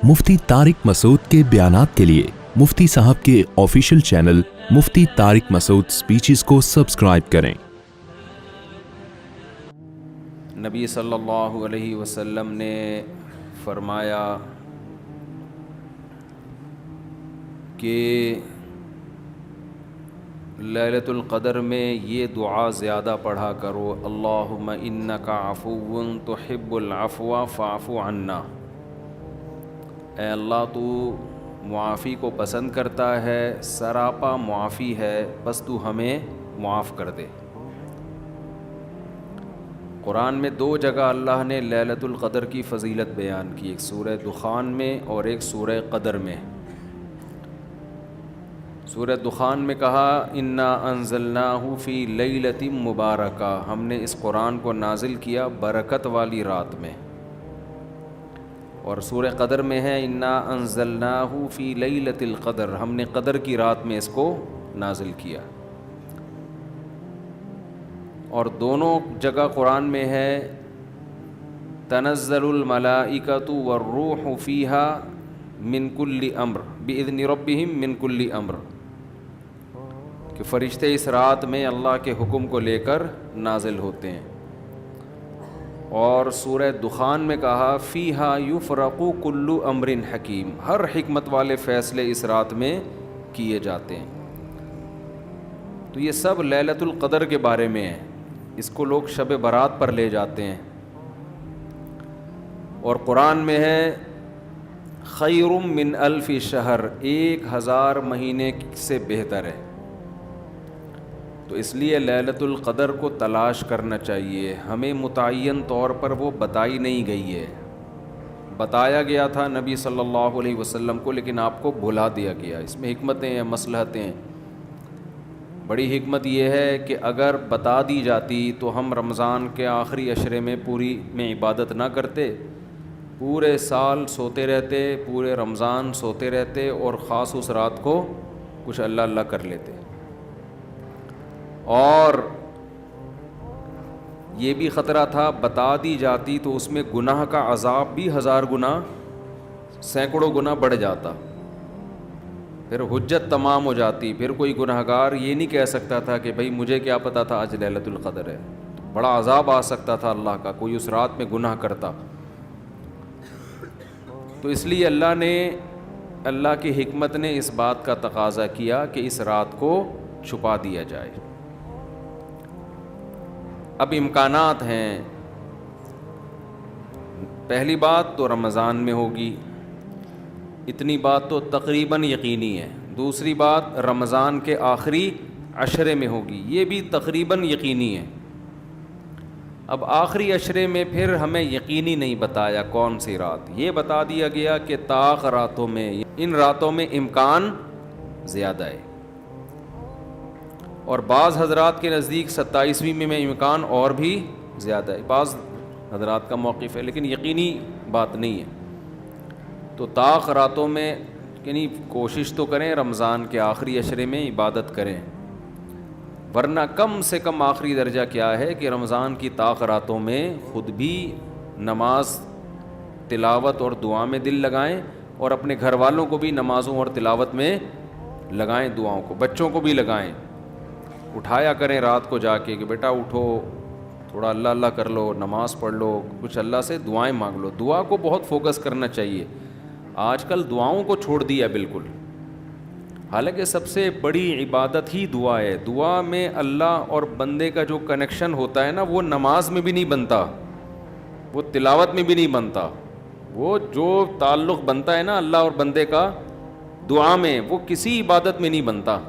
مفتی طارق مسعود کے بیانات کے لیے مفتی صاحب کے آفیشیل چینل مفتی طارق مسعود سپیچز کو سبسکرائب کریں۔ نبی صلی اللہ علیہ وسلم نے فرمایا کہ لیلۃ القدر میں یہ دعا زیادہ پڑھا کرو، اللہم انک عفو تحب العفو فاعف عنا۔ اے اللہ تو معافی کو پسند کرتا ہے، سراپا معافی ہے، بس تو ہمیں معاف کر دے۔ قرآن میں دو جگہ اللہ نے لیلۃ القدر کی فضیلت بیان کی، ایک سورہ دخان میں اور ایک سورہ قدر میں۔ سورہ دخان میں کہا انا انزلناہ فی لیلۃ مبارکہ، ہم نے اس قرآن کو نازل کیا برکت والی رات میں، اور سورہ قدر میں ہے انا انزلناہ فی لیلۃ القدر، ہم نے قدر کی رات میں اس کو نازل کیا۔ اور دونوں جگہ قرآن میں ہے تنزل الملائکۃ والروح فیہا من کل امر باذن ربہم من کل امر، کہ فرشتے اس رات میں اللہ کے حکم کو لے کر نازل ہوتے ہیں۔ اور سورہ دخان میں کہا فیہا یفرق کل امر حکیم، ہر حکمت والے فیصلے اس رات میں کیے جاتے ہیں۔ تو یہ سب لیلۃ القدر کے بارے میں ہے، اس کو لوگ شب برات پر لے جاتے ہیں۔ اور قرآن میں ہے خیر من الف شہر، 1000 مہینے سے بہتر ہے۔ تو اس لیے لیلۃ القدر کو تلاش کرنا چاہیے، ہمیں متعین طور پر وہ بتائی نہیں گئی ہے، بتایا گیا تھا نبی صلی اللہ علیہ وسلم کو، لیکن آپ کو بھلا دیا گیا۔ اس میں حکمتیں ہیں، مصلحتیں ہیں۔ بڑی حکمت یہ ہے کہ اگر بتا دی جاتی تو ہم رمضان کے آخری عشرے میں پوری میں عبادت نہ کرتے، پورے سال سوتے رہتے، پورے رمضان سوتے رہتے، اور خاص اس رات کو کچھ اللہ اللہ کر لیتے۔ اور یہ بھی خطرہ تھا بتا دی جاتی تو اس میں گناہ کا عذاب بھی 1000 گنا، سینکڑوں گنا بڑھ جاتا، پھر حجت تمام ہو جاتی، پھر کوئی گناہگار یہ نہیں کہہ سکتا تھا کہ بھائی مجھے کیا پتا تھا آج لیلۃ القدر ہے، بڑا عذاب آ سکتا تھا اللہ کا، کوئی اس رات میں گناہ کرتا۔ تو اس لیے اللہ کی حکمت نے اس بات کا تقاضا کیا کہ اس رات کو چھپا دیا جائے۔ اب امکانات ہیں، پہلی بات تو رمضان میں ہوگی، اتنی بات تو تقریباً یقینی ہے۔ دوسری بات رمضان کے آخری عشرے میں ہوگی، یہ بھی تقریباً یقینی ہے۔ اب آخری عشرے میں پھر ہمیں یقینی نہیں بتایا کون سی رات، یہ بتا دیا گیا کہ طاق راتوں میں، ان راتوں میں امکان زیادہ ہے۔ اور بعض حضرات کے نزدیک 27ویں میں امکان اور بھی زیادہ ہے، بعض حضرات کا موقف ہے، لیکن یقینی بات نہیں ہے۔ تو طاق راتوں میں یعنی کوشش تو کریں رمضان کے آخری عشرے میں عبادت کریں، ورنہ کم سے کم آخری درجہ کیا ہے کہ رمضان کی طاق راتوں میں خود بھی نماز، تلاوت اور دعا میں دل لگائیں، اور اپنے گھر والوں کو بھی نمازوں اور تلاوت میں لگائیں، دعاؤں کو، بچوں کو بھی لگائیں، اٹھایا کریں رات کو جا کے کہ بیٹا اٹھو، تھوڑا اللہ اللہ کر لو، نماز پڑھ لو، کچھ اللہ سے دعائیں مانگ لو۔ دعا کو بہت فوکس کرنا چاہیے، آج کل دعاؤں کو چھوڑ دیا بالکل، حالانکہ سب سے بڑی عبادت ہی دعا ہے۔ دعا میں اللہ اور بندے کا جو کنیکشن ہوتا ہے نا، وہ نماز میں بھی نہیں بنتا، وہ تلاوت میں بھی نہیں بنتا، وہ جو تعلق بنتا ہے نا اللہ اور بندے کا دعا میں، وہ کسی عبادت میں نہیں بنتا۔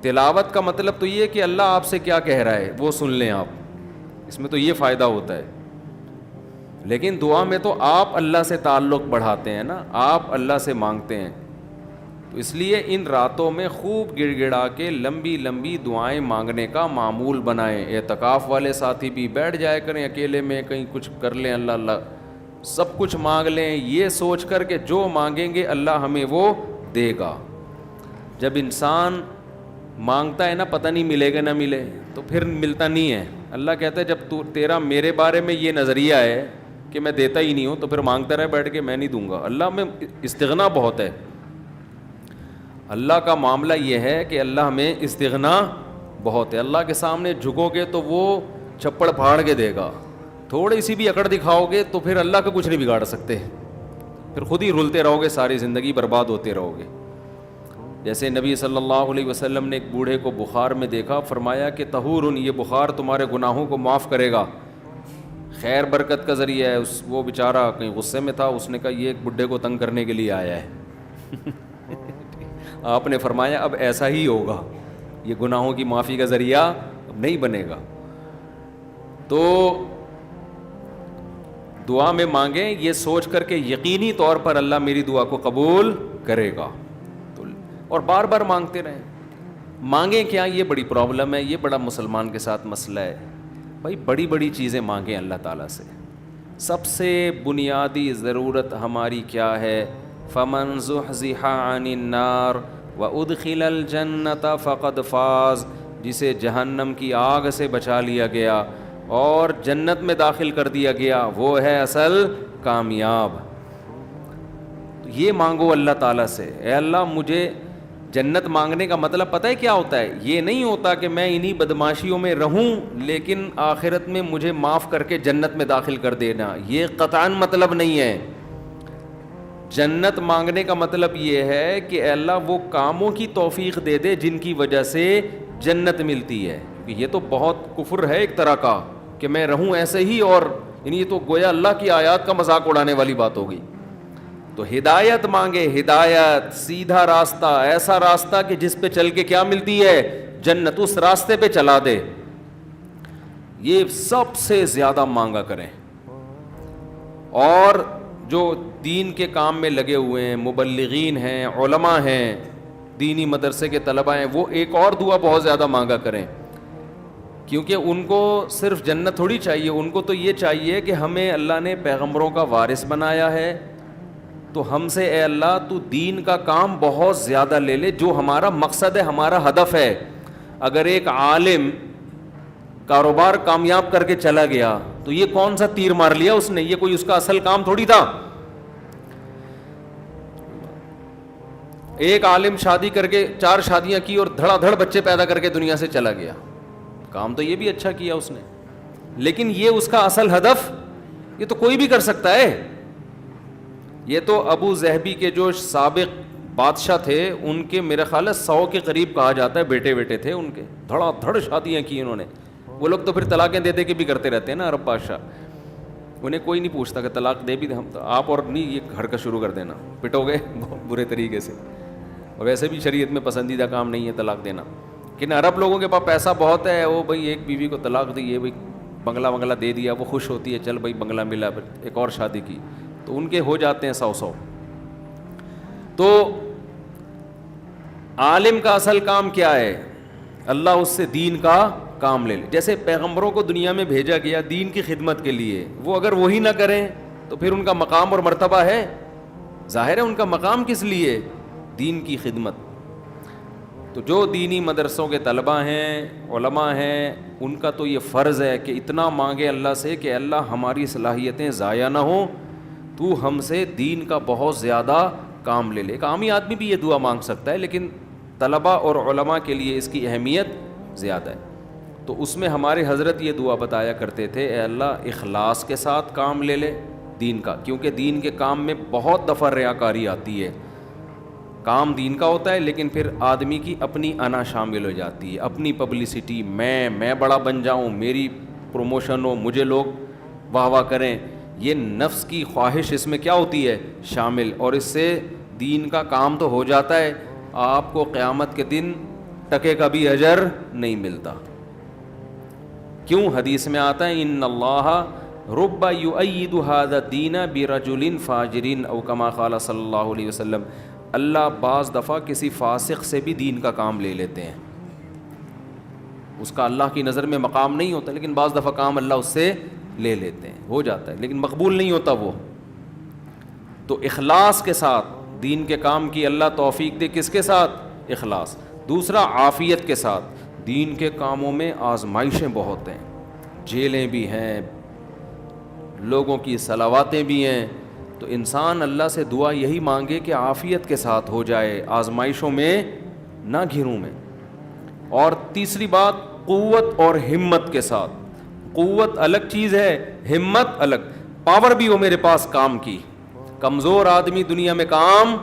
تلاوت کا مطلب تو یہ کہ اللہ آپ سے کیا کہہ رہا ہے وہ سن لیں آپ، اس میں تو یہ فائدہ ہوتا ہے۔ لیکن دعا میں تو آپ اللہ سے تعلق بڑھاتے ہیں نا، آپ اللہ سے مانگتے ہیں۔ تو اس لیے ان راتوں میں خوب گڑ گڑا کے لمبی لمبی دعائیں مانگنے کا معمول بنائیں۔ اعتکاف والے ساتھی بھی بیٹھ جائے کریں اکیلے میں، کہیں کچھ کر لیں، اللہ اللہ سب کچھ مانگ لیں، یہ سوچ کر کہ جو مانگیں گے اللہ ہمیں وہ دے گا۔ جب انسان مانگتا ہے نا پتہ نہیں ملے گا نہ ملے، تو پھر ملتا نہیں ہے۔ اللہ کہتا ہے جب تیرا میرے بارے میں یہ نظریہ ہے کہ میں دیتا ہی نہیں ہوں, تو پھر مانگتا رہے بیٹھ کے, میں نہیں دوں گا. اللہ میں استغنا بہت ہے. اللہ کا معاملہ یہ ہے کہ اللہ میں استغنا بہت ہے. اللہ کے سامنے جھکو گے تو وہ چھپڑ پھاڑ کے دے گا, تھوڑی سی بھی اکڑ دکھاؤ گے تو پھر اللہ کا کچھ نہیں بگاڑ سکتے, پھر خود ہی رلتے رہو گے, ساری زندگی برباد ہوتے رہو گے. جیسے نبی صلی اللہ علیہ وسلم نے ایک بوڑھے کو بخار میں دیکھا, فرمایا کہ طہور, یہ بخار تمہارے گناہوں کو معاف کرے گا, خیر برکت کا ذریعہ ہے. وہ بیچارہ کہیں غصے میں تھا, اس نے کہا یہ ایک بڈھے کو تنگ کرنے کے لیے آیا ہے. آپ نے فرمایا اب ایسا ہی ہوگا, یہ گناہوں کی معافی کا ذریعہ اب نہیں بنے گا. تو دعا میں مانگیں یہ سوچ کر کے یقینی طور پر اللہ میری دعا کو قبول کرے گا, اور بار بار مانگتے رہیں. مانگیں کیا, یہ بڑی پرابلم ہے, یہ بڑا مسلمان کے ساتھ مسئلہ ہے. بھائی بڑی بڑی چیزیں مانگیں اللہ تعالیٰ سے. سب سے بنیادی ضرورت ہماری کیا ہے؟ فمن زحزح عن النار وادخل الجنة فقد فاز, جسے جہنم کی آگ سے بچا لیا گیا اور جنت میں داخل کر دیا گیا, وہ ہے اصل کامیاب. یہ مانگو اللہ تعالیٰ سے, اے اللہ مجھے جنت. مانگنے کا مطلب پتہ ہے کیا ہوتا ہے؟ یہ نہیں ہوتا کہ میں انہی بدماشیوں میں رہوں لیکن آخرت میں مجھے معاف کر کے جنت میں داخل کر دینا, یہ قطعاً مطلب نہیں ہے. جنت مانگنے کا مطلب یہ ہے کہ اے اللہ وہ کاموں کی توفیق دے دے جن کی وجہ سے جنت ملتی ہے. یہ تو بہت کفر ہے ایک طرح کا کہ میں رہوں ایسے ہی, اور یہ تو گویا اللہ کی آیات کا مذاق اڑانے والی بات ہو گئی. تو ہدایت مانگے, ہدایت, سیدھا راستہ, ایسا راستہ کہ جس پہ چل کے کیا ملتی ہے؟ جنت. اس راستے پہ چلا دے, یہ سب سے زیادہ مانگا کریں. اور جو دین کے کام میں لگے ہوئے ہیں, مبلغین ہیں, علماء ہیں, دینی مدرسے کے طلباء ہیں, وہ ایک اور دعا بہت زیادہ مانگا کریں, کیونکہ ان کو صرف جنت تھوڑی چاہیے, ان کو تو یہ چاہیے کہ ہمیں اللہ نے پیغمبروں کا وارث بنایا ہے, تو ہم سے اے اللہ تو دین کا کام بہت زیادہ لے لے, جو ہمارا مقصد ہے, ہمارا ہدف ہے. اگر ایک عالم کاروبار کامیاب کر کے چلا گیا تو یہ کون سا تیر مار لیا اس نے, یہ کوئی اس کا اصل کام تھوڑی تھا. ایک عالم شادی کر کے 4 شادیاں کی اور دھڑا دھڑ بچے پیدا کر کے دنیا سے چلا گیا, کام تو یہ بھی اچھا کیا اس نے, لیکن یہ اس کا اصل ہدف, یہ تو کوئی بھی کر سکتا ہے. یہ تو ابو ظہبی کے جو سابق بادشاہ تھے, ان کے میرے خیال ہے 100 کے قریب کہا جاتا ہے بیٹے تھے ان کے, دھڑا دھڑ شادیاں کی انہوں نے. وہ لوگ تو پھر طلاقیں دے دے کے بھی کرتے رہتے ہیں نا عرب بادشاہ, انہیں کوئی نہیں پوچھتا کہ طلاق دے بھی ہم تو آپ اور نہیں, یہ حرکت شروع کر دینا, پٹو گے بہت برے طریقے سے. اور ویسے بھی شریعت میں پسندیدہ کام نہیں ہے طلاق دینا, لیکن عرب لوگوں کے پاس پیسہ بہت ہے, وہ بھائی ایک بیوی کو طلاق دی, یہ بھائی بنگلہ دے دیا, وہ خوش ہوتی ہے, چل بھائی بنگلہ ملا, ایک اور شادی کی, تو ان کے ہو جاتے ہیں 100. تو عالم کا اصل کام کیا ہے؟ اللہ اس سے دین کا کام لے لے. جیسے پیغمبروں کو دنیا میں بھیجا گیا دین کی خدمت کے لیے, وہ اگر وہی نہ کریں تو پھر ان کا مقام اور مرتبہ ہے, ظاہر ہے ان کا مقام کس لیے؟ دین کی خدمت. تو جو دینی مدرسوں کے طلباء ہیں, علماء ہیں, ان کا تو یہ فرض ہے کہ اتنا مانگے اللہ سے کہ اللہ ہماری صلاحیتیں ضائع نہ ہوں, تو ہم سے دین کا بہت زیادہ کام لے لے. ایک عامی آدمی بھی یہ دعا مانگ سکتا ہے, لیکن طلباء اور علماء کے لیے اس کی اہمیت زیادہ ہے. تو اس میں ہمارے حضرت یہ دعا بتایا کرتے تھے, اے اللہ اخلاص کے ساتھ کام لے لے دین کا, کیونکہ دین کے کام میں بہت دفعہ ریاکاری آتی ہے. کام دین کا ہوتا ہے لیکن پھر آدمی کی اپنی انا شامل ہو جاتی ہے, اپنی پبلسٹی, میں بڑا بن جاؤں, میری پروموشن ہو, مجھے لوگ واہ واہ کریں, یہ نفس کی خواہش اس میں کیا ہوتی ہے شامل, اور اس سے دین کا کام تو ہو جاتا ہے, آپ کو قیامت کے دن ٹکے کا بھی اجر نہیں ملتا. کیوں؟ حدیث میں آتا ہے ان اللہ رب یؤید ھذا الدین برجل فاجر او کما قال صلی اللہ علیہ وسلم, اللہ بعض دفعہ کسی فاسق سے بھی دین کا کام لے لیتے ہیں. اس کا اللہ کی نظر میں مقام نہیں ہوتا, لیکن بعض دفعہ کام اللہ اس سے لے لیتے ہیں, ہو جاتا ہے, لیکن مقبول نہیں ہوتا وہ. تو اخلاص کے ساتھ دین کے کام کی اللہ توفیق دے. کس کے ساتھ؟ اخلاص. دوسرا عافیت کے ساتھ. دین کے کاموں میں آزمائشیں بہت ہیں, جیلیں بھی ہیں, لوگوں کی صلواتیں بھی ہیں. تو انسان اللہ سے دعا یہی مانگے کہ عافیت کے ساتھ ہو جائے, آزمائشوں میں نہ گھروں میں. اور تیسری بات, قوت اور ہمت کے ساتھ. قوت الگ چیز ہے, ہمت الگ. پاور بھی ہو میرے پاس کام کی, کمزور آدمی دنیا میں کام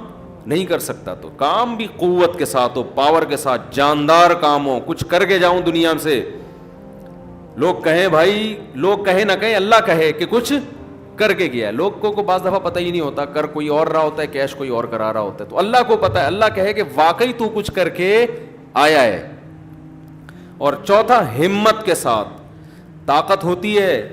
نہیں کر سکتا, تو کام بھی قوت کے ساتھ ہو, پاور کے ساتھ, جاندار کام ہو, کچھ کر کے جاؤں دنیا سے. لوگ کہیں بھائی, لوگ کہیں نہ کہیں, اللہ کہے کہ کچھ کر کے گیا ہے. لوگوں کو بعض دفعہ پتہ ہی نہیں ہوتا, کر کوئی اور رہا ہوتا ہے, کیش کوئی اور کرا رہا ہوتا ہے. تو اللہ کو پتہ ہے, اللہ کہے کہ واقعی تو کچھ کر کے آیا ہے. اور چوتھا, ہمت کے ساتھ. طاقت ہوتی ہے,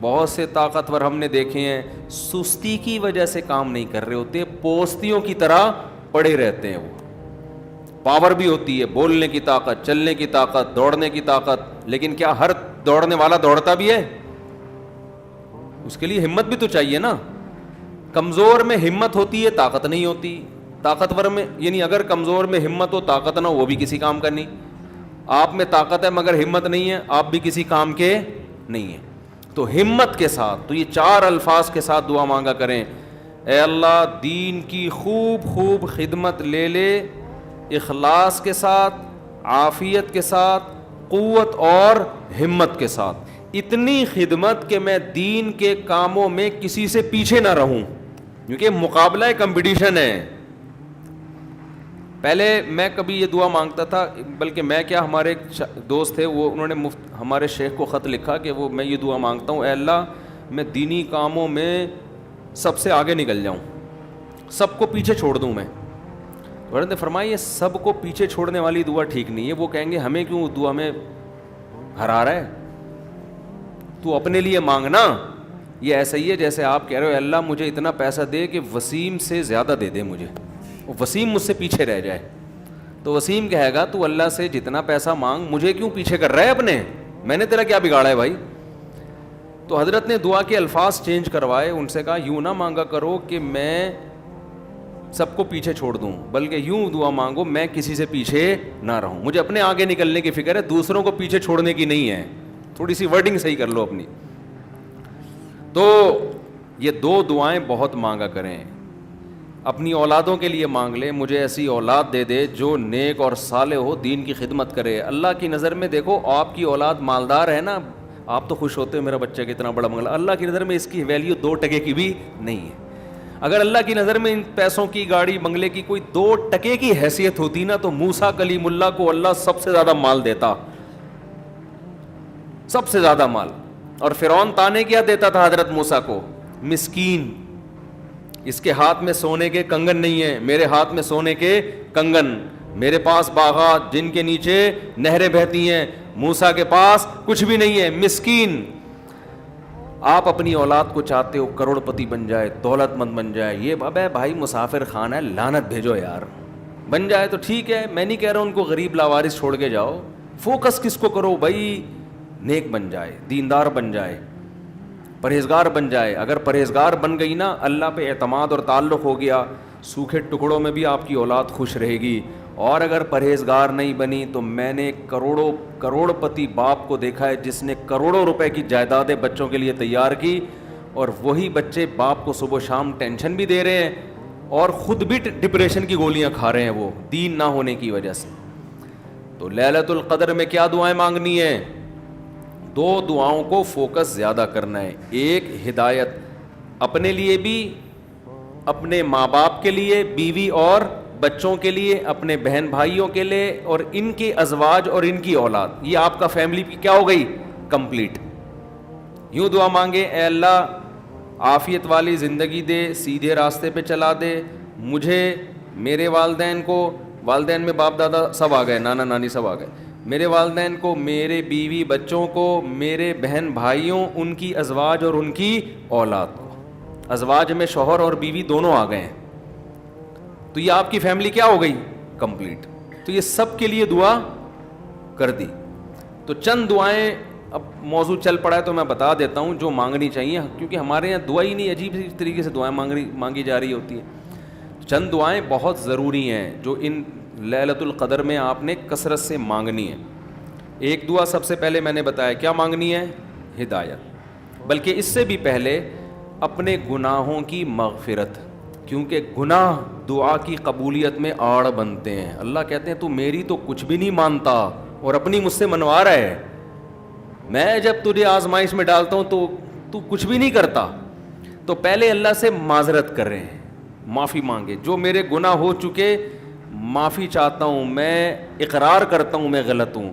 بہت سے طاقتور ہم نے دیکھے ہیں سستی کی وجہ سے کام نہیں کر رہے ہوتے, پوستیوں کی طرح پڑے رہتے ہیں. وہ پاور بھی ہوتی ہے, بولنے کی طاقت, چلنے کی طاقت, دوڑنے کی طاقت, لیکن کیا ہر دوڑنے والا دوڑتا بھی ہے؟ اس کے لیے ہمت بھی تو چاہیے نا. کمزور میں ہمت ہوتی ہے, طاقت نہیں ہوتی. طاقتور میں, یعنی اگر کمزور میں ہمت ہو, طاقت نہ ہو, وہ بھی کسی کام کا نہیں. آپ میں طاقت ہے مگر ہمت نہیں ہے, آپ بھی کسی کام کے نہیں ہیں. تو ہمت کے ساتھ, تو یہ 4 الفاظ کے ساتھ دعا مانگا کریں. اے اللہ دین کی خوب خوب خدمت لے لے, اخلاص کے ساتھ, عافیت کے ساتھ, قوت اور ہمت کے ساتھ. اتنی خدمت کہ میں دین کے کاموں میں کسی سے پیچھے نہ رہوں, کیونکہ مقابلہ ہے, کمپٹیشن ہے. پہلے میں کبھی یہ دعا مانگتا تھا, بلکہ میں کیا, ہمارے ایک دوست تھے, وہ انہوں نے ہمارے شیخ کو خط لکھا کہ وہ میں یہ دعا مانگتا ہوں, اے اللہ میں دینی کاموں میں سب سے آگے نکل جاؤں, سب کو پیچھے چھوڑ دوں میں. حضرت نے فرمایا یہ سب کو پیچھے چھوڑنے والی دعا ٹھیک نہیں ہے. وہ کہیں گے ہمیں کیوں دعا میں ہرا رہا ہے, تو اپنے لیے مانگنا. یہ ایسا ہی ہے جیسے آپ کہہ رہے ہو, اللہ مجھے اتنا پیسہ دے کہ وسیم سے زیادہ دے دے مجھے, وسیم مجھ سے پیچھے رہ جائے. تو وسیم کہے گا تو اللہ سے جتنا پیسہ مانگ, مجھے کیوں پیچھے کر رہا ہے اپنے, میں نے تیرا کیا بگاڑا ہے بھائی. تو حضرت نے دعا کے الفاظ چینج کروائے, ان سے کہا یوں نہ مانگا کرو کہ میں سب کو پیچھے چھوڑ دوں, بلکہ یوں دعا مانگو میں کسی سے پیچھے نہ رہوں. مجھے اپنے آگے نکلنے کی فکر ہے, دوسروں کو پیچھے چھوڑنے کی نہیں ہے. تھوڑی سی ورڈنگ صحیح کر لو اپنی. تو یہ 2 دعائیں بہت مانگا کریں. اپنی اولادوں کے لیے مانگ لے, مجھے ایسی اولاد دے دے جو نیک اور صالح ہو, دین کی خدمت کرے. اللہ کی نظر میں دیکھو, آپ کی اولاد مالدار ہے نا, آپ تو خوش ہوتے ہو میرا بچہ کتنا بڑا منگلا. اللہ کی نظر میں اس کی ویلیو 2 ٹکے کی بھی نہیں ہے. اگر اللہ کی نظر میں ان پیسوں کی, گاڑی بنگلے کی کوئی 2 ٹکے کی حیثیت ہوتی نا, تو موسیٰ کلیم اللہ کو اللہ سب سے زیادہ مال دیتا, سب سے زیادہ مال. اور فرعون تانے کیا دیتا تھا حضرت موسیٰ کو, مسکین, اس کے ہاتھ میں سونے کے کنگن نہیں ہیں, میرے ہاتھ میں سونے کے کنگن, میرے پاس باغات جن کے نیچے نہریں بہتی ہیں, موسیٰ کے پاس کچھ بھی نہیں ہے, مسکین. آپ اپنی اولاد کو چاہتے ہو کروڑ پتی بن جائے, دولت مند بن جائے, یہ ابے بھائی مسافر خانہ ہے, لعنت بھیجو یار. بن جائے تو ٹھیک ہے, میں نہیں کہہ رہا ان کو غریب لاوارث چھوڑ کے جاؤ. فوکس کس کو کرو بھائی, نیک بن جائے, دیندار بن جائے, پرہیزگار بن جائے. اگر پرہیزگار بن گئی نا, اللہ پہ اعتماد اور تعلق ہو گیا, سوکھے ٹکڑوں میں بھی آپ کی اولاد خوش رہے گی. اور اگر پرہیزگار نہیں بنی تو میں نے کروڑ پتی باپ کو دیکھا ہے جس نے کروڑوں روپے کی جائیدادیں بچوں کے لیے تیار کی, اور وہی بچے باپ کو صبح و شام ٹینشن بھی دے رہے ہیں اور خود بھی ڈپریشن کی گولیاں کھا رہے ہیں, وہ دین نہ ہونے کی وجہ سے. تو لیلۃ القدر میں کیا دعائیں مانگنی ہیں؟ 2 دعاؤں کو فوکس زیادہ کرنا ہے. ایک, ہدایت اپنے لیے بھی, اپنے ماں باپ کے لیے, بیوی اور بچوں کے لیے, اپنے بہن بھائیوں کے لیے, اور ان کے ازواج اور ان کی اولاد. یہ آپ کا فیملی کیا ہو گئی؟ کمپلیٹ. یوں دعا مانگے, اے اللہ عافیت والی زندگی دے, سیدھے راستے پہ چلا دے مجھے, میرے والدین کو, والدین میں باپ دادا سب آ گئے, نانا نانی سب آ گئے, میرے والدین کو, میرے بیوی بچوں کو, میرے بہن بھائیوں, ان کی ازواج اور ان کی اولاد کو. ازواج میں شوہر اور بیوی دونوں آ گئے ہیں, تو یہ آپ کی فیملی کیا ہو گئی؟ کمپلیٹ. تو یہ سب کے لیے دعا کر دی. تو چند دعائیں, اب موضوع چل پڑا ہے تو میں بتا دیتا ہوں جو مانگنی چاہیے, کیونکہ ہمارے یہاں دعا ہی نہیں, عجیب طریقے سے دعائیں مانگی جا رہی ہوتی ہیں. چند دعائیں بہت ضروری ہیں جو ان لیلۃ القدر میں آپ نے کثرت سے مانگنی ہے. ایک دعا سب سے پہلے میں نے بتایا کیا مانگنی ہے؟ ہدایت. بلکہ اس سے بھی پہلے اپنے گناہوں کی مغفرت، کیونکہ گناہ دعا کی قبولیت میں آڑ بنتے ہیں. اللہ کہتے ہیں تو میری تو کچھ بھی نہیں مانتا اور اپنی مجھ سے منوا رہا ہے. میں جب تجھے آزمائش میں ڈالتا ہوں تو کچھ بھی نہیں کرتا. تو پہلے اللہ سے معذرت کر رہے ہیں، معافی مانگے. جو میرے گناہ ہو چکے معافی چاہتا ہوں، میں اقرار کرتا ہوں میں غلط ہوں،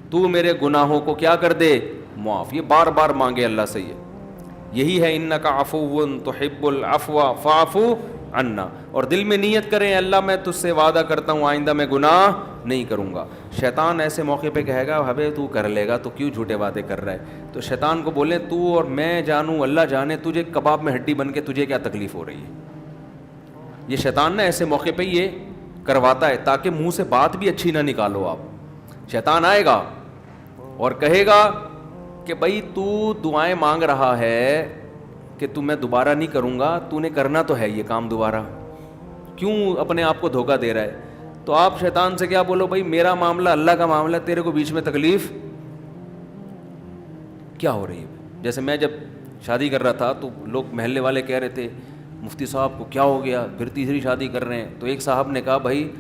تو میرے گناہوں کو کیا کر دے، معاف. یہ بار بار مانگے اللہ سے. یہی ہے انک عفو تحب العفو فاعف عنا. اور دل میں نیت کریں اللہ میں تجھ سے وعدہ کرتا ہوں آئندہ میں گناہ نہیں کروں گا. شیطان ایسے موقع پہ کہے گا حبے تو کر لے گا، تو کیوں جھوٹے وعدے کر رہا ہے. تو شیطان کو بولیں تو اور میں جانوں اللہ جانے تجھے کباب میں ہڈی بن کے تجھے کیا تکلیف ہو رہی ہے. یہ شیطان نا ایسے موقع پہ یہ کرواتا ہے تاکہ منہ سے بات بھی اچھی نہ نکالو آپ. شیطان آئے گا اور کہے گا کہ بھائی تو دعائیں مانگ رہا ہے کہ تو میں دوبارہ نہیں کروں گا، تو نے کرنا تو ہے یہ کام دوبارہ، کیوں اپنے آپ کو دھوکہ دے رہا ہے. تو آپ شیطان سے کیا بولو، بھائی میرا معاملہ اللہ کا معاملہ، تیرے کو بیچ میں تکلیف کیا ہو رہی ہے. جیسے میں جب شادی کر رہا تھا تو لوگ محلے والے کہہ رہے تھے مفتی صاحب کو کیا ہو گیا، پھر تیسری شادی کر رہے ہیں. تو ایک صاحب نے کہا بھائی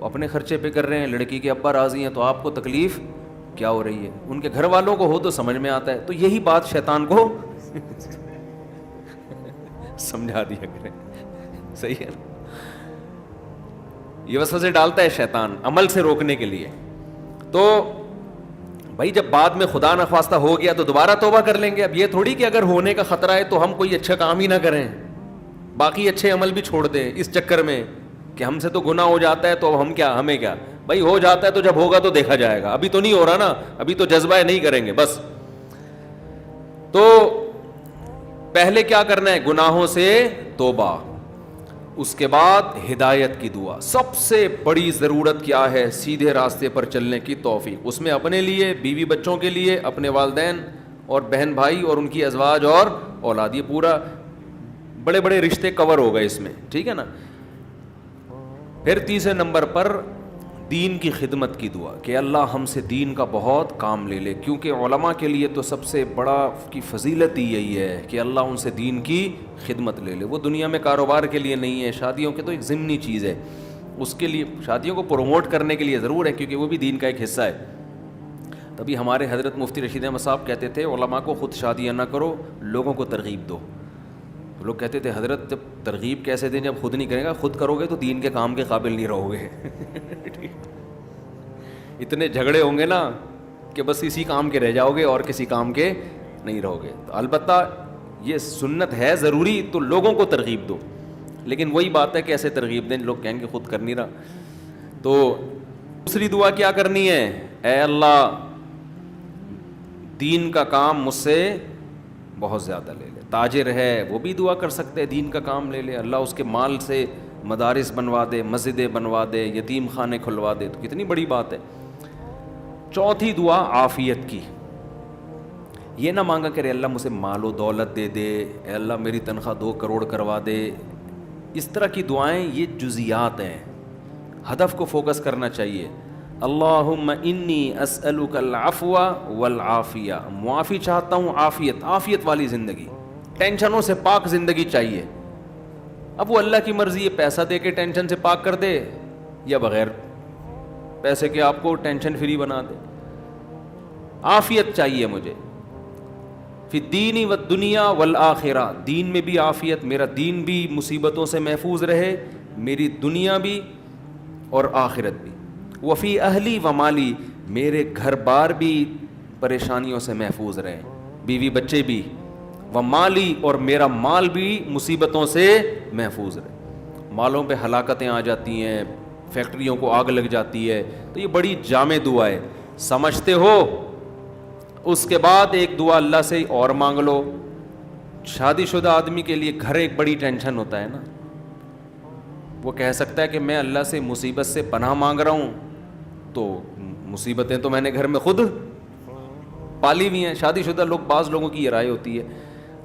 اپنے خرچے پہ کر رہے ہیں، لڑکی کے ابا راضی ہیں، تو آپ کو تکلیف کیا ہو رہی ہے. ان کے گھر والوں کو ہو تو سمجھ میں آتا ہے. تو یہی بات شیطان کو سمجھا دیا کریں. صحیح ہے نا. یہ وسوسے ڈالتا ہے شیطان عمل سے روکنے کے لیے. تو بھائی جب بعد میں خدا نخواستہ ہو گیا تو دوبارہ توبہ کر لیں گے. اب یہ تھوڑی کہ اگر ہونے کا خطرہ ہے تو ہم کوئی اچھا کام ہی نہ کریں، باقی اچھے عمل بھی چھوڑ دیں اس چکر میں کہ ہم سے تو گناہ ہو جاتا ہے تو اب ہم کیا، ہمیں کیا. بھائی ہو جاتا ہے تو جب ہوگا تو دیکھا جائے گا، ابھی تو نہیں ہو رہا نا، ابھی تو جذبہ ہے نہیں کریں گے بس. تو پہلے کیا کرنا ہے، گناہوں سے توبہ. اس کے بعد ہدایت کی دعا. سب سے بڑی ضرورت کیا ہے، سیدھے راستے پر چلنے کی توفیق. اس میں اپنے لیے، بیوی بچوں کے لیے، اپنے والدین اور بہن بھائی اور ان کی ازواج اور اولاد، یہ پورا بڑے بڑے رشتے کور ہو گئے اس میں، ٹھیک ہے نا. پھر تیسرے نمبر پر دین کی خدمت کی دعا کہ اللہ ہم سے دین کا بہت کام لے لے. کیونکہ علماء کے لیے تو سب سے بڑا کی فضیلت ہی یہی ہے کہ اللہ ان سے دین کی خدمت لے لے. وہ دنیا میں کاروبار کے لیے نہیں ہے، شادیوں کے تو ایک ضمنی چیز ہے، اس کے لیے شادیوں کو پروموٹ کرنے کے لیے ضرور ہے کیونکہ وہ بھی دین کا ایک حصہ ہے. تبھی ہمارے حضرت مفتی رشید احمد صاحب کہتے تھے علماء کو خود شادیاں نہ کرو، لوگوں کو ترغیب دو. لوگ کہتے تھے حضرت جب ترغیب کیسے دیں جب خود نہیں کرے گا، خود کرو گے تو دین کے کام کے قابل نہیں رہو گے. اتنے جھگڑے ہوں گے نا کہ بس اسی کام کے رہ جاؤ گے اور کسی کام کے نہیں رہو گے. تو البتہ یہ سنت ہے ضروری تو لوگوں کو ترغیب دو، لیکن وہی بات ہے کہ ایسے ترغیب دیں لوگ کہیں گے خود کر نہیں رہا. تو دوسری دعا کیا کرنی ہے، اے اللہ دین کا کام مجھ سے بہت زیادہ لے لے. تاجر ہے وہ بھی دعا کر سکتے ہیں دین کا کام لے لے، اللہ اس کے مال سے مدارس بنوا دے، مسجدیں بنوا دے، یتیم خانے کھلوا دے، تو کتنی بڑی بات ہے. چوتھی دعا عافیت کی. یہ نہ مانگا کرے اللہ مجھے مال و دولت دے دے، اے اللہ میری تنخواہ 2 کروڑ کروا دے. اس طرح کی دعائیں یہ جزیات ہیں، ہدف کو فوکس کرنا چاہیے. اللہم انی اسألک العفو والعافیہ، معافی چاہتا ہوں، عافیت والی زندگی، ٹینشنوں سے پاک زندگی چاہیے. اب وہ اللہ کی مرضی ہے، پیسہ دے کے ٹینشن سے پاک کر دے یا بغیر پیسے کے آپ کو ٹینشن فری بنا دے. عافیت چاہیے مجھے فی الدین والدنیا والآخرہ، دین میں بھی عافیت، میرا دین بھی مصیبتوں سے محفوظ رہے، میری دنیا بھی اور آخرت بھی. وفی اہلی و مالی، میرے گھر بار بھی پریشانیوں سے محفوظ رہے، بیوی بچے بھی، و مالی اور میرا مال بھی مصیبتوں سے محفوظ رہے. مالوں پہ ہلاکتیں آ جاتی ہیں، فیکٹریوں کو آگ لگ جاتی ہے. تو یہ بڑی جامع دعا ہے، سمجھتے ہو. اس کے بعد ایک دعا اللہ سے اور مانگ لو. شادی شدہ آدمی کے لیے گھر ایک بڑی ٹینشن ہوتا ہے نا، وہ کہہ سکتا ہے کہ میں اللہ سے مصیبت سے پناہ مانگ رہا ہوں، تو مصیبتیں تو میں نے گھر میں خود پالی ہوئی ہیں. شادی شدہ لوگ، بعض لوگوں کی یہ رائے ہوتی ہے،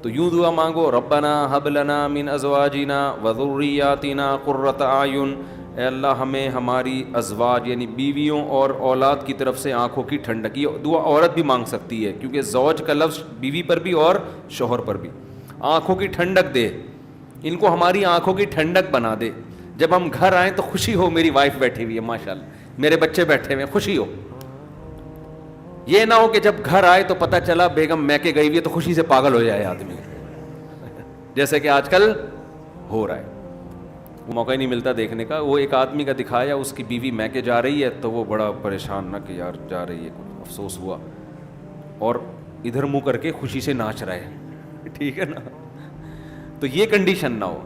تو یوں دعا مانگو ربنا ہب لنا من ازواجنا وذریاتنا قرۃ اعین، اے اللہ ہمیں ہماری ازواج یعنی بیویوں اور اولاد کی طرف سے آنکھوں کی ٹھنڈک. یہ دعا عورت بھی مانگ سکتی ہے کیونکہ زوج کا لفظ بیوی پر بھی اور شوہر پر بھی. آنکھوں کی ٹھنڈک دے, ان کو ہماری آنکھوں کی ٹھنڈک بنا دے. جب ہم گھر آئیں تو خوشی ہو, میری وائف بیٹھی ہوئی ہے ماشاءاللہ, میرے بچے بیٹھے ہوئے ہیں, خوشی ہو. یہ نہ ہو کہ جب گھر آئے تو پتہ چلا بیگم میکے گئی ہوئی ہے تو خوشی سے پاگل ہو جائے آدمی, جیسے کہ آج کل ہو رہا ہے. وہ موقع ہی نہیں ملتا دیکھنے کا. وہ ایک آدمی کا دکھایا, اس کی بیوی میکے جا رہی ہے تو وہ بڑا پریشان نہ کہ یار جا رہی ہے, افسوس ہوا, اور ادھر منہ کر کے خوشی سے ناچ رہے ہیں. ٹھیک ہے نا, تو یہ کنڈیشن نہ ہو.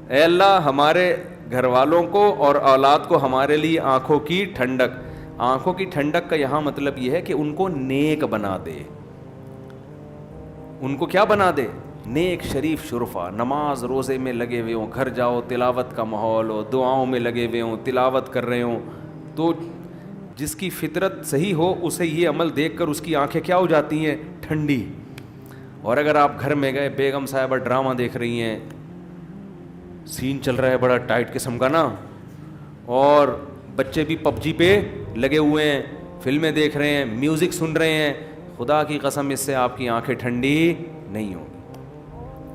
اے اللہ ہمارے گھر والوں کو اور اولاد کو ہمارے لیے آنکھوں کی ٹھنڈک. آنکھوں کی ٹھنڈک کا یہاں مطلب یہ ہے کہ ان کو نیک بنا دے. ان کو کیا بنا دے؟ نیک شریف شرفا, نماز روزے میں لگے ہوئے ہوں, گھر جاؤ تلاوت کا ماحول ہو, دعاؤں میں لگے ہوئے ہوں, تلاوت کر رہے ہوں. تو جس کی فطرت صحیح ہو اسے یہ عمل دیکھ کر اس کی آنکھیں کیا ہو جاتی ہیں؟ ٹھنڈی. اور اگر آپ گھر میں گئے, بیگم صاحبہ ڈرامہ دیکھ رہی ہیں, سین چل رہا ہے بڑا ٹائٹ قسم کا نا, اور بچے بھی پب جی پہ لگے ہوئے ہیں, فلمیں دیکھ رہے ہیں, میوزک سن رہے ہیں, خدا کی قسم اس سے آپ کی آنکھیں ٹھنڈی نہیں ہوں گی.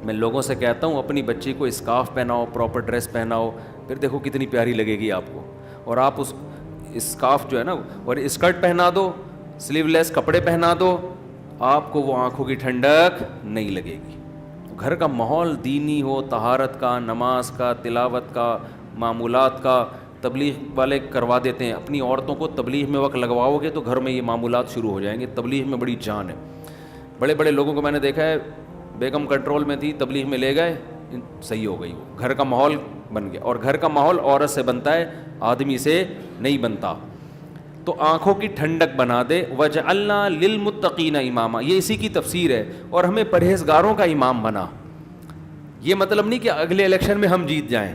میں لوگوں سے کہتا ہوں اپنی بچی کو اسکارف پہناؤ, پراپر ڈریس پہناؤ, پھر دیکھو کتنی پیاری لگے گی آپ کو. اور آپ اس اسکارف جو ہے نا, اور اسکرٹ پہنا دو, سلیو لیس کپڑے پہنا دو, آپ کو وہ آنکھوں کی ٹھنڈک نہیں لگے گی. گھر کا ماحول دینی ہو, طہارت کا, نماز کا, تلاوت کا, معمولات کا. تبلیغ والے کروا دیتے ہیں, اپنی عورتوں کو تبلیغ میں وقت لگواؤ گے تو گھر میں یہ معمولات شروع ہو جائیں گے. تبلیغ میں بڑی جان ہے. بڑے بڑے لوگوں کو میں نے دیکھا ہے, بیگم کنٹرول میں تھی, تبلیغ میں لے گئے, صحیح ہو گئی, وہ گھر کا ماحول بن گیا. اور گھر کا ماحول عورت سے بنتا ہے, آدمی سے نہیں بنتا. تو آنکھوں کی ٹھنڈک بنا دے. وَجْعَلْنَا لِلْمُتَّقِينَ إِمَامًا, یہ اسی کی تفسیر ہے. اور ہمیں پرہیزگاروں کا امام بنا. یہ مطلب نہیں کہ اگلے الیکشن میں ہم جیت جائیں.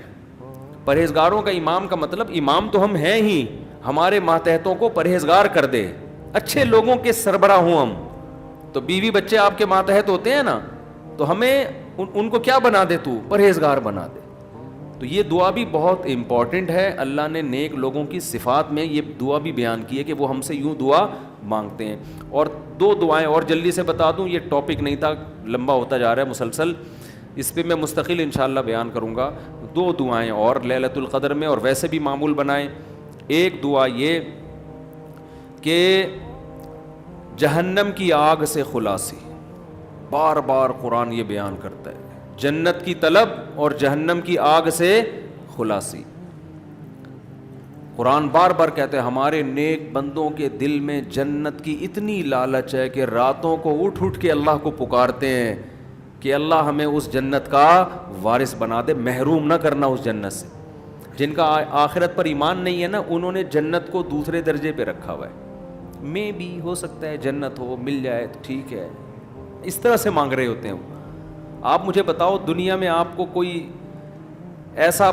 پرہیزگاروں کا امام کا مطلب امام تو ہم ہیں ہی, ہمارے ماتحتوں کو پرہیزگار کر دے, اچھے لوگوں کے سربراہ ہوں ہم. تو بیوی بچے آپ کے ماتحت ہوتے ہیں نا, تو ہمیں ان کو کیا بنا دے, تو پرہیزگار بنا دے. تو یہ دعا بھی بہت امپورٹنٹ ہے. اللہ نے نیک لوگوں کی صفات میں یہ دعا بھی بیان کی ہے کہ وہ ہم سے یوں دعا مانگتے ہیں. اور دو دعائیں اور جلدی سے بتا دوں, یہ ٹاپک نہیں تھا, لمبا ہوتا جا رہا ہے مسلسل, اس پہ میں مستقل انشاءاللہ بیان کروں گا. دو دعائیں اور لیلۃ القدر میں, اور ویسے بھی معمول بنائیں. ایک دعا یہ کہ جہنم کی آگ سے خلاصی, بار بار قرآن یہ بیان کرتا ہے, جنت کی طلب اور جہنم کی آگ سے خلاصی. قرآن بار بار کہتے ہیں ہمارے نیک بندوں کے دل میں جنت کی اتنی لالچ ہے کہ راتوں کو اٹھ اٹھ کے اللہ کو پکارتے ہیں کہ اللہ ہمیں اس جنت کا وارث بنا دے, محروم نہ کرنا اس جنت سے. جن کا آخرت پر ایمان نہیں ہے نا, انہوں نے جنت کو دوسرے درجے پہ رکھا ہوا ہے. میں بھی ہو سکتا ہے جنت ہو, مل جائے تو ٹھیک ہے, اس طرح سے مانگ رہے ہوتے ہیں. آپ مجھے بتاؤ دنیا میں آپ کو کوئی ایسا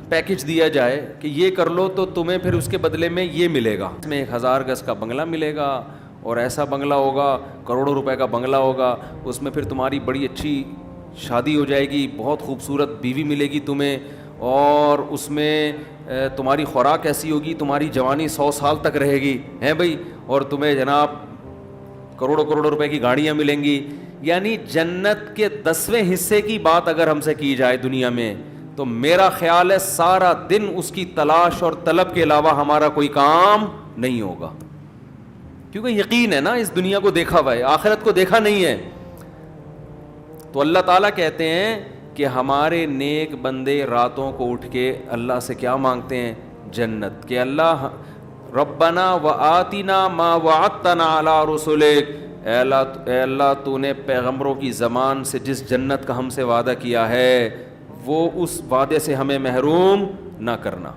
پیکج دیا جائے کہ یہ کر لو تو تمہیں پھر اس کے بدلے میں یہ ملے گا, اس میں 1000 گز کا بنگلہ ملے گا, اور ایسا بنگلہ ہوگا, کروڑوں روپے کا بنگلہ ہوگا, اس میں پھر تمہاری بڑی اچھی شادی ہو جائے گی, بہت خوبصورت بیوی ملے گی تمہیں, اور اس میں تمہاری خوراک ایسی ہوگی, تمہاری جوانی 100 سال تک رہے گی, ہیں بھائی, اور تمہیں جناب کروڑوں کروڑوں روپے کی گاڑیاں ملیں گی. یعنی جنت کے 10ویں حصے کی بات اگر ہم سے کی جائے دنیا میں, تو میرا خیال ہے سارا دن اس کی تلاش اور طلب کے علاوہ ہمارا کوئی کام نہیں ہوگا. کیونکہ یقین ہے نا, اس دنیا کو دیکھا ہوا ہے, آخرت کو دیکھا نہیں ہے. تو اللہ تعالیٰ کہتے ہیں کہ ہمارے نیک بندے راتوں کو اٹھ کے اللہ سے کیا مانگتے ہیں؟ جنت. کہ اللہ ربنا وآتنا ما وعدتنا علی رسولک, اے اللہ تو نے پیغمبروں کی زبان سے جس جنت کا ہم سے وعدہ کیا ہے وہ اس وعدے سے ہمیں محروم نہ کرنا,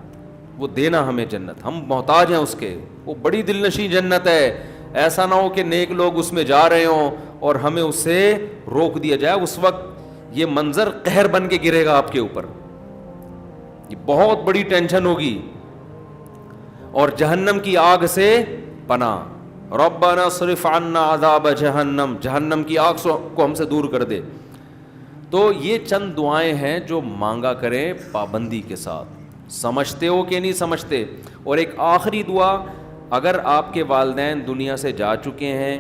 وہ دینا ہمیں جنت, ہم محتاج ہیں اس کے. وہ بڑی دل نشیں جنت ہے, ایسا نہ ہو کہ نیک لوگ اس میں جا رہے ہوں اور ہمیں اس سے روک دیا جائے. اس وقت یہ منظر قہر بن کے گرے گا آپ کے اوپر, یہ بہت بڑی ٹینشن ہوگی. اور جہنم کی آگ سے پناہ, ربنا صرف عنا عذاب جہنم, جہنم کی آگ کو ہم سے دور کر دے. تو یہ چند دعائیں ہیں جو مانگا کریں پابندی کے ساتھ. سمجھتے ہو کہ نہیں سمجھتے؟ اور ایک آخری دعا، اگر آپ کے والدین دنیا سے جا چکے ہیں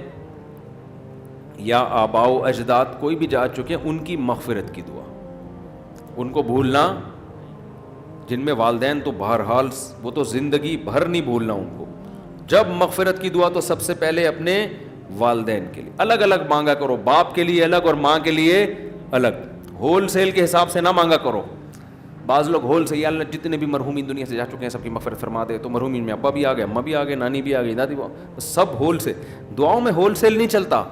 یا آباء و اجداد کوئی بھی جا چکے ہیں، ان کی مغفرت کی دعا، ان کو بھولنا، جن میں والدین تو بہرحال وہ تو زندگی بھر نہیں بھولنا ان کو. جب مغفرت کی دعا تو سب سے پہلے اپنے والدین کے لیے الگ الگ مانگا کرو، باپ کے لیے الگ اور ماں کے لیے الگ، ہول سیل کے حساب سے نہ مانگا کرو. بعض لوگ ہول سے، یا اللہ جتنے بھی مرحومین دنیا سے جا چکے ہیں سب کی مغفرت فرما دے، تو مرحومین میں ابا بھی آ گئے، اماں بھی آ گئے، نانی بھی آ گئی، دادی بھی، سب ہول سے. دعاؤں میں ہول سیل نہیں چلتا،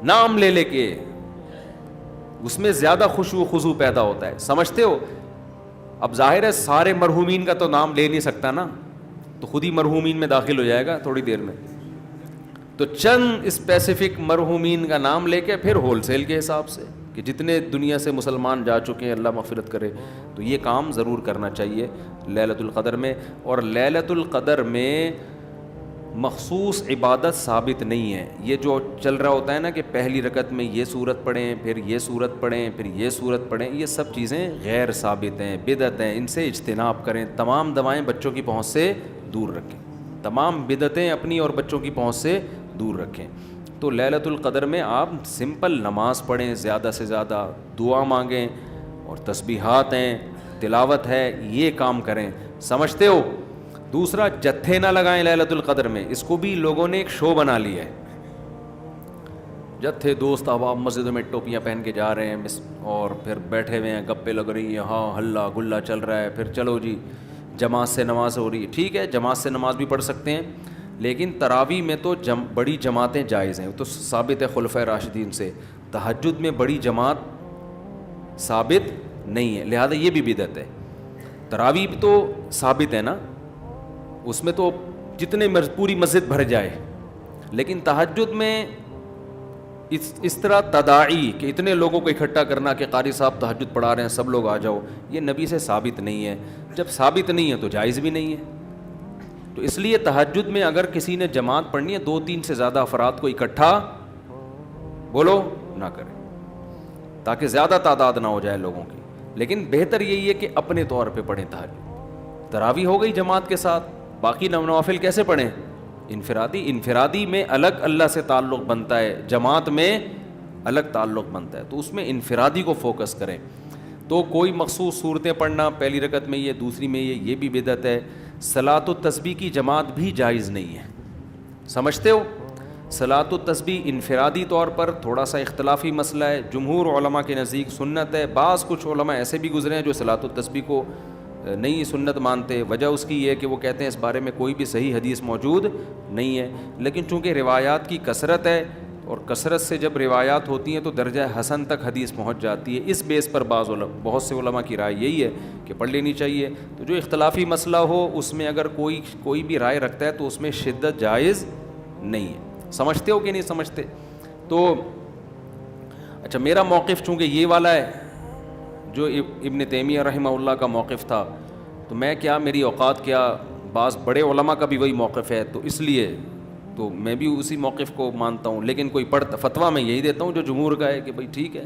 نام لے لے کے اس میں زیادہ خشوع و خضوع پیدا ہوتا ہے. سمجھتے ہو؟ اب ظاہر ہے سارے مرحومین کا تو نام لے نہیں سکتا نا، تو خود ہی مرحومین میں داخل ہو جائے گا تھوڑی دیر میں. تو چند اسپیسیفک مرحومین کا نام لے کے پھر ہول سیل کے حساب سے کہ جتنے دنیا سے مسلمان جا چکے ہیں اللہ مغفرت کرے. تو یہ کام ضرور کرنا چاہیے لیلۃ القدر میں. اور لیلۃ القدر میں مخصوص عبادت ثابت نہیں ہے. یہ جو چل رہا ہوتا ہے نا کہ پہلی رکعت میں یہ سورت پڑھیں، پھر یہ سورت پڑھیں، پھر یہ سورت پڑھیں، یہ سب چیزیں غیر ثابت ہیں، بدعت ہیں. ان سے اجتناب کریں. تمام دوائیں بچوں کی پہنچ سے دور رکھیں، تمام بدعتیں اپنی اور بچوں کی پہنچ سے دور رکھیں. تو لیلۃ القدر میں آپ سمپل نماز پڑھیں، زیادہ سے زیادہ دعا مانگیں، اور تسبیحات ہیں، تلاوت ہے، یہ کام کریں. سمجھتے ہو؟ دوسرا، جتھے نہ لگائیں لیلۃ القدر میں. اس کو بھی لوگوں نے ایک شو بنا لیا ہے. جتھے دوست احباب مسجدوں میں ٹوپیاں پہن کے جا رہے ہیں اور پھر بیٹھے ہوئے ہیں، گپے لگ رہی ہیں، ہاں ہلا گلا چل رہا ہے، پھر چلو جی جماعت سے نماز ہو رہی ہے. ٹھیک ہے، جماعت سے نماز بھی پڑھ سکتے ہیں، لیکن تراویح میں تو بڑی جماعتیں جائز ہیں، تو ثابت ہے خلفائے راشدین سے. تہجد میں بڑی جماعت ثابت نہیں ہے، لہذا یہ بھی بدعت ہے. تراویح تو ثابت ہے نا، اس میں تو جتنے پوری مسجد بھر جائے، لیکن تہجد میں اس طرح تداعی کہ اتنے لوگوں کو اکٹھا کرنا کہ قاری صاحب تہجد پڑھا رہے ہیں سب لوگ آ جاؤ، یہ نبی سے ثابت نہیں ہے. جب ثابت نہیں ہے تو جائز بھی نہیں ہے. تو اس لیے تہجد میں اگر کسی نے جماعت پڑھنی ہے، 2-3 سے زیادہ افراد کو اکٹھا بولو نہ کریں، تاکہ زیادہ تعداد نہ ہو جائے لوگوں کی. لیکن بہتر یہی ہے کہ اپنے طور پہ پڑھیں تہجد. تراویح ہو گئی جماعت کے ساتھ، باقی نوافل کیسے پڑھیں؟ انفرادی میں الگ اللہ سے تعلق بنتا ہے، جماعت میں الگ تعلق بنتا ہے، تو اس میں انفرادی کو فوکس کریں. تو کوئی مخصوص صورتیں پڑھنا، پہلی رکعت میں یہ، دوسری میں یہ بھی بدعت ہے. صلاۃ التسبیح کی جماعت بھی جائز نہیں ہے. سمجھتے ہو؟ صلاۃ التسبیح انفرادی طور پر تھوڑا سا اختلافی مسئلہ ہے. جمہور علماء کے نزدیک سنت ہے. بعض کچھ علماء ایسے بھی گزرے ہیں جو صلاۃ التسبیح کو نہیں سنت مانتے. وجہ اس کی یہ ہے کہ وہ کہتے ہیں اس بارے میں کوئی بھی صحیح حدیث موجود نہیں ہے. لیکن چونکہ روایات کی کثرت ہے، اور کثرت سے جب روایات ہوتی ہیں تو درجہ حسن تک حدیث پہنچ جاتی ہے. اس بیس پر بہت سے علماء کی رائے یہی ہے کہ پڑھ لینی چاہیے. تو جو اختلافی مسئلہ ہو اس میں اگر کوئی بھی رائے رکھتا ہے تو اس میں شدت جائز نہیں ہے. سمجھتے ہو کہ نہیں سمجھتے؟ تو اچھا، میرا موقف چونکہ یہ والا ہے جو ابن تیمیہ رحمہ اللہ کا موقف تھا، تو میں کیا، میری اوقات کیا، بعض بڑے علماء کا بھی وہی موقف ہے، تو اس لیے تو میں بھی اسی موقف کو مانتا ہوں. لیکن کوئی فتویٰ میں یہی دیتا ہوں جو جمہور کا ہے کہ بھائی ٹھیک ہے،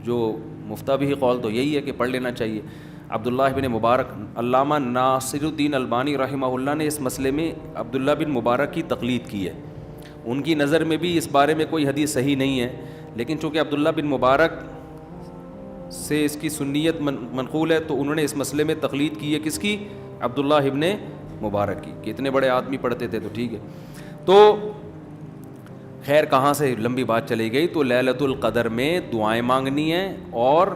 جو مفتہ بھی قول تو یہی ہے کہ پڑھ لینا چاہیے. عبداللہ بن مبارک، علامہ ناصر الدین البانی رحمہ اللہ نے اس مسئلے میں عبداللہ بن مبارک کی تقلید کی ہے. ان کی نظر میں بھی اس بارے میں کوئی حدیث صحیح نہیں ہے، لیکن چونکہ عبداللہ بن مبارک سے اس کی سنیت منقول ہے تو انہوں نے اس مسئلے میں تقلید کی ہے. کس کی؟ عبداللہ ابن مبارک کی، کہ اتنے بڑے آدمی پڑھتے تھے تو ٹھیک ہے. تو خیر کہاں سے لمبی بات چلی گئی. تو لیلۃ القدر میں دعائیں مانگنی ہیں اور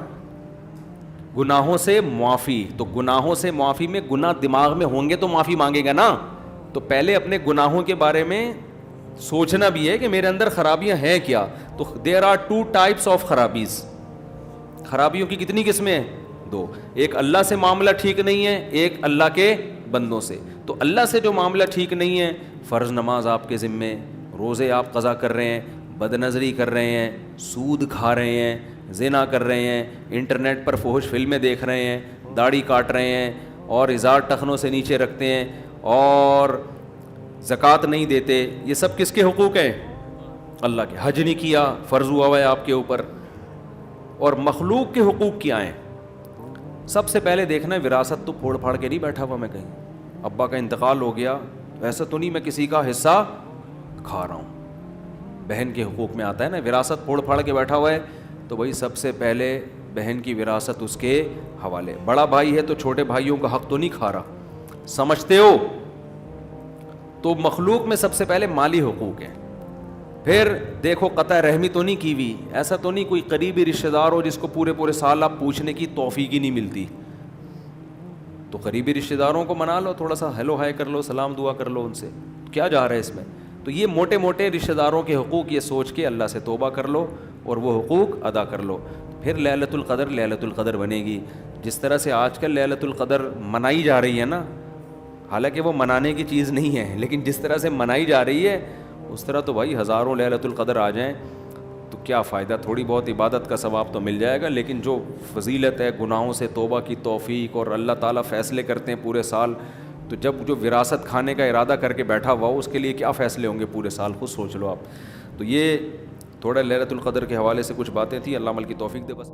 گناہوں سے معافی. تو گناہوں سے معافی میں گناہ دماغ میں ہوں گے تو معافی مانگے گا نا. تو پہلے اپنے گناہوں کے بارے میں سوچنا بھی ہے کہ میرے اندر خرابیاں ہیں کیا. تو دیر آر 2 types آف خرابیز. خرابیوں کی کتنی قسمیں ہیں؟ 2. ایک اللہ سے معاملہ ٹھیک نہیں ہے، ایک اللہ کے بندوں سے. تو اللہ سے جو معاملہ ٹھیک نہیں ہے، فرض نماز آپ کے ذمے، روزے آپ قضا کر رہے ہیں، بد نظری کر رہے ہیں، سود کھا رہے ہیں، زنا کر رہے ہیں، انٹرنیٹ پر فحش فلمیں دیکھ رہے ہیں، داڑھی کاٹ رہے ہیں اور ازار ٹخنوں سے نیچے رکھتے ہیں اور زکوٰۃ نہیں دیتے. یہ سب کس کے حقوق ہیں؟ اللہ کے. حج نہیں کیا، فرض ہوا ہے آپ کے اوپر. اور مخلوق کے حقوق کیا ہیں؟ سب سے پہلے دیکھنا ہے وراثت تو پھوڑ پھاڑ کے نہیں بیٹھا ہوا میں کہیں, ابا کا انتقال ہو گیا ایسا تو نہیں میں کسی کا حصہ کھا رہا ہوں. بہن کے حقوق میں آتا ہے نا, وراثت پھوڑ پھاڑ کے بیٹھا ہوا ہے تو بھائی سب سے پہلے بہن کی وراثت اس کے حوالے. بڑا بھائی ہے تو چھوٹے بھائیوں کا حق تو نہیں کھا رہا, سمجھتے ہو؟ تو مخلوق میں سب سے پہلے مالی حقوق ہیں. پھر دیکھو قطع رحمی تو نہیں کی ہوئی, ایسا تو نہیں کوئی قریبی رشتہ دار ہو جس کو پورے سال آپ پوچھنے کی توفیق ہی نہیں ملتی, تو قریبی رشتہ داروں کو منا لو, تھوڑا سا ہیلو ہائے کر لو, سلام دعا کر لو ان سے, کیا جا رہا ہے اس میں. تو یہ موٹے موٹے رشتہ داروں کے حقوق یہ سوچ کے اللہ سے توبہ کر لو اور وہ حقوق ادا کر لو. پھر لیلۃ القدر بنے گی. جس طرح سے آج کل لیلۃ القدر منائی جا رہی ہے نا, حالانکہ وہ منانے کی چیز نہیں ہے, لیکن جس طرح سے منائی جا رہی ہے اس طرح تو بھائی ہزاروں لیلۃ القدر آ جائیں تو کیا فائدہ, تھوڑی بہت عبادت کا ثواب تو مل جائے گا, لیکن جو فضیلت ہے گناہوں سے توبہ کی توفیق, اور اللہ تعالیٰ فیصلے کرتے ہیں پورے سال, تو جب جو وراثت کھانے کا ارادہ کر کے بیٹھا ہوا ہو اس کے لیے کیا فیصلے ہوں گے پورے سال, خود سوچ لو آپ. تو یہ تھوڑا لیلۃ القدر کے حوالے سے کچھ باتیں تھیں, اللہ عمل کی توفیق دے بس.